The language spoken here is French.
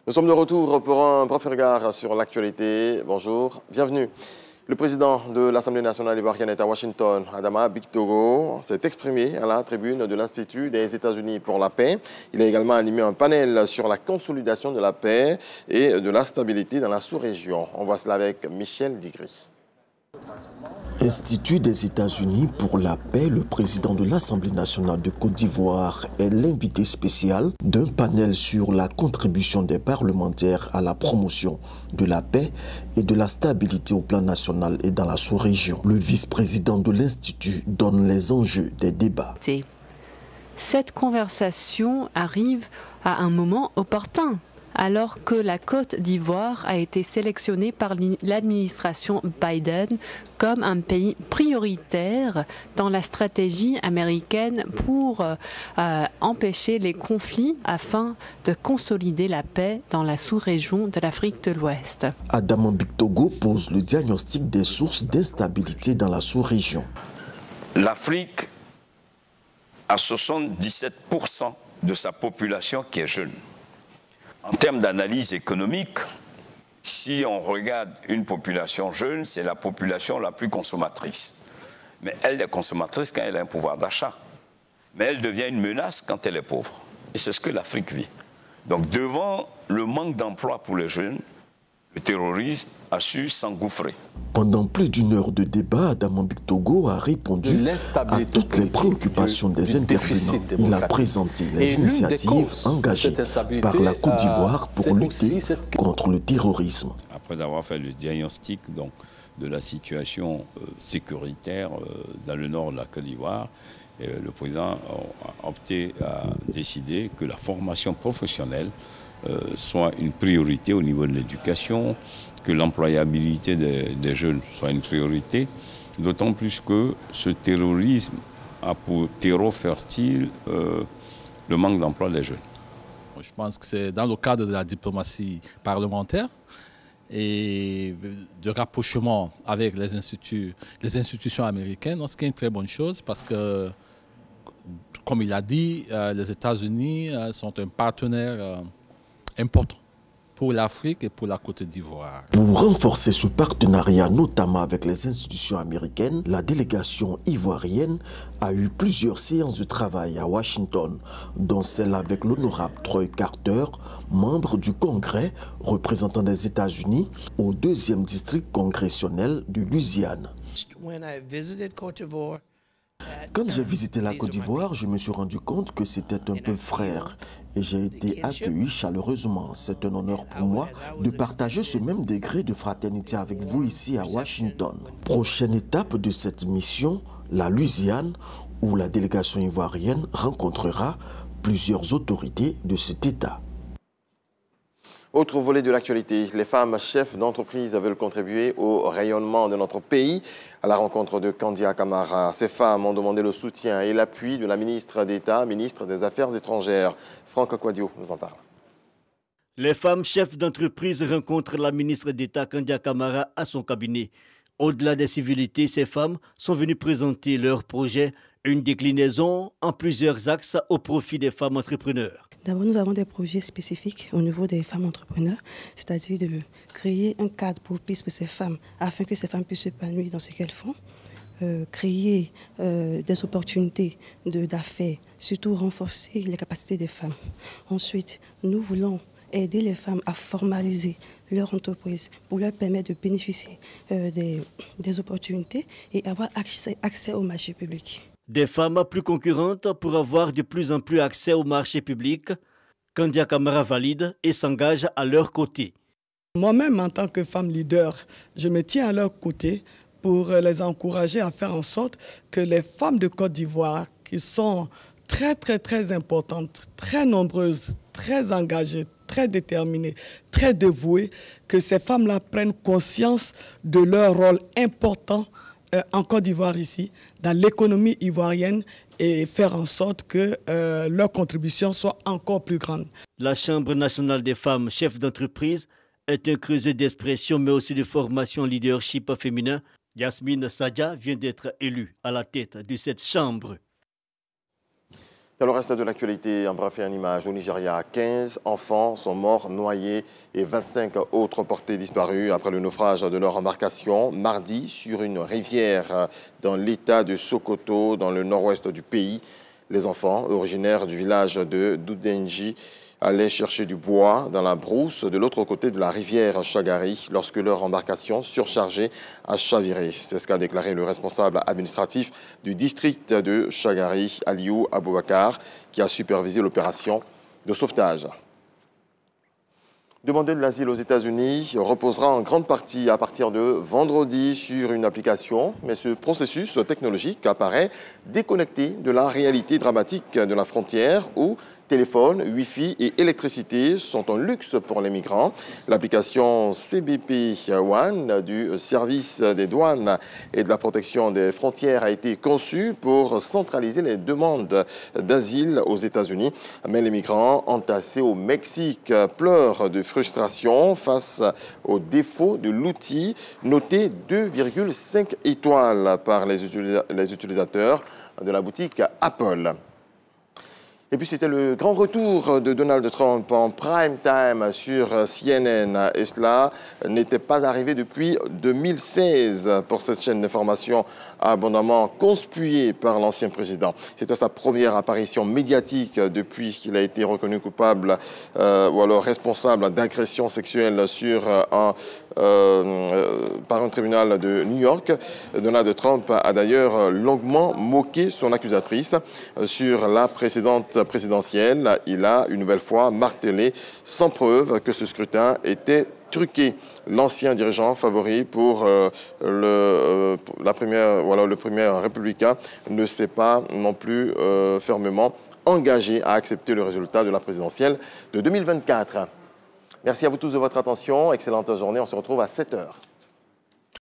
Nous sommes de retour pour un bref regard sur l'actualité. Bonjour, bienvenue. Le président de l'Assemblée nationale ivoirienne est à Washington. Adama Bictogo s'est exprimé à la tribune de l'Institut des États-Unis pour la paix. Il a également animé un panel sur la consolidation de la paix et de la stabilité dans la sous-région. On voit cela avec Michel Digri. Institut des États-Unis pour la paix, le président de l'Assemblée nationale de Côte d'Ivoire est l'invité spécial d'un panel sur la contribution des parlementaires à la promotion de la paix et de la stabilité au plan national et dans la sous-région. Le vice-président de l'Institut donne les enjeux des débats. Cette conversation arrive à un moment opportun, alors que la Côte d'Ivoire a été sélectionnée par l'administration Biden comme un pays prioritaire dans la stratégie américaine pour empêcher les conflits afin de consolider la paix dans la sous-région de l'Afrique de l'Ouest. Adama Bictogo pose le diagnostic des sources d'instabilité dans la sous-région. L'Afrique a 77% de sa population qui est jeune. En termes d'analyse économique, si on regarde une population jeune, c'est la population la plus consommatrice. Mais elle est consommatrice quand elle a un pouvoir d'achat. Mais elle devient une menace quand elle est pauvre. Et c'est ce que l'Afrique vit. Donc devant le manque d'emploi pour les jeunes, le terrorisme a su s'engouffrer. Pendant plus d'une heure de débat, Adama Bictogo a répondu à toutes les préoccupations des intervenants. Il a présenté les initiatives engagées par la Côte d'Ivoire pour lutter contre le terrorisme. Après avoir fait le diagnostic de la situation sécuritaire dans le nord de la Côte d'Ivoire, le président a décidé que la formation professionnelle soit une priorité au niveau de l'éducation, que l'employabilité des jeunes soit une priorité, d'autant plus que ce terrorisme a pour terreau fertile le manque d'emploi des jeunes. Je pense que c'est dans le cadre de la diplomatie parlementaire et de rapprochement avec les institutions américaines, ce qui est une très bonne chose parce que, comme il a dit, les États-Unis sont un partenaire important pour l'Afrique et pour la Côte d'Ivoire. Pour renforcer ce partenariat, notamment avec les institutions américaines, la délégation ivoirienne a eu plusieurs séances de travail à Washington, dont celle avec l'honorable Troy Carter, membre du Congrès représentant des États-Unis au 2e district congressionnel de Louisiane. Quand j'ai visité la Côte d'Ivoire, je me suis rendu compte que c'était un peu frère et j'ai été accueilli chaleureusement. C'est un honneur pour moi de partager ce même degré de fraternité avec vous ici à Washington. Prochaine étape de cette mission, la Louisiane, où la délégation ivoirienne rencontrera plusieurs autorités de cet État. Autre volet de l'actualité, les femmes chefs d'entreprise veulent contribuer au rayonnement de notre pays. À la rencontre de Kandia Camara, ces femmes ont demandé le soutien et l'appui de la ministre d'État, ministre des Affaires étrangères. Franck Kouadio nous en parle. Les femmes chefs d'entreprise rencontrent la ministre d'État Kandia Camara à son cabinet. Au-delà des civilités, ces femmes sont venues présenter leur projet, une déclinaison en plusieurs axes au profit des femmes entrepreneurs. D'abord, nous avons des projets spécifiques au niveau des femmes entrepreneurs, c'est-à-dire de créer un cadre propice pour ces femmes, afin que ces femmes puissent s'épanouir dans ce qu'elles font, créer des opportunités d'affaires, surtout renforcer les capacités des femmes. Ensuite, nous voulons aider les femmes à formaliser leur entreprise pour leur permettre de bénéficier des opportunités et avoir accès au marché public. Des femmes plus concurrentes pour avoir de plus en plus accès au marché public, Kandia Camara valide et s'engage à leur côté. Moi-même, en tant que femme leader, je me tiens à leur côté pour les encourager à faire en sorte que les femmes de Côte d'Ivoire, qui sont très importantes, très nombreuses, très engagées, très déterminées, très dévouées, que ces femmes-là prennent conscience de leur rôle important en Côte d'Ivoire ici, dans l'économie ivoirienne et faire en sorte que leur contribution soit encore plus grande. La Chambre nationale des femmes chefs d'entreprise est un creuset d'expression mais aussi de formation leadership féminin. Yasmine Sadja vient d'être élue à la tête de cette chambre. Dans le reste de l'actualité, en bref et en image, au Nigeria, 15 enfants sont morts noyés et 25 autres portés disparus après le naufrage de leur embarcation mardi sur une rivière dans l'état de Sokoto, dans le nord-ouest du pays. Les enfants, originaires du village de Doudenji, allaient chercher du bois dans la brousse de l'autre côté de la rivière Chagari lorsque leur embarcation surchargée a chaviré. C'est ce qu'a déclaré le responsable administratif du district de Chagari, Aliou Aboubakar, qui a supervisé l'opération de sauvetage. Demander de l'asile aux États-Unis reposera en grande partie à partir de vendredi sur une application, mais ce processus technologique apparaît déconnecté de la réalité dramatique de la frontière où téléphone, Wi-Fi et électricité sont un luxe pour les migrants. L'application CBP One du service des douanes et de la protection des frontières a été conçue pour centraliser les demandes d'asile aux États-Unis. Mais les migrants entassés au Mexique pleurent de frustration face au défaut de l'outil, noté 2,5 étoiles par les utilisateurs de la boutique Apple. Et puis c'était le grand retour de Donald Trump en prime time sur CNN. Et cela n'était pas arrivé depuis 2016 pour cette chaîne d'information abondamment conspuée par l'ancien président. C'était sa première apparition médiatique depuis qu'il a été reconnu coupable ou alors responsable d'agression sexuelle par un tribunal de New York. Donald Trump a d'ailleurs longuement moqué son accusatrice sur la présidentielle. Il a une nouvelle fois martelé sans preuve que ce scrutin était truqué. L'ancien dirigeant favori pour le premier républicain ne s'est pas non plus fermement engagé à accepter le résultat de la présidentielle de 2024. Merci à vous tous de votre attention. Excellente journée. On se retrouve à 7h.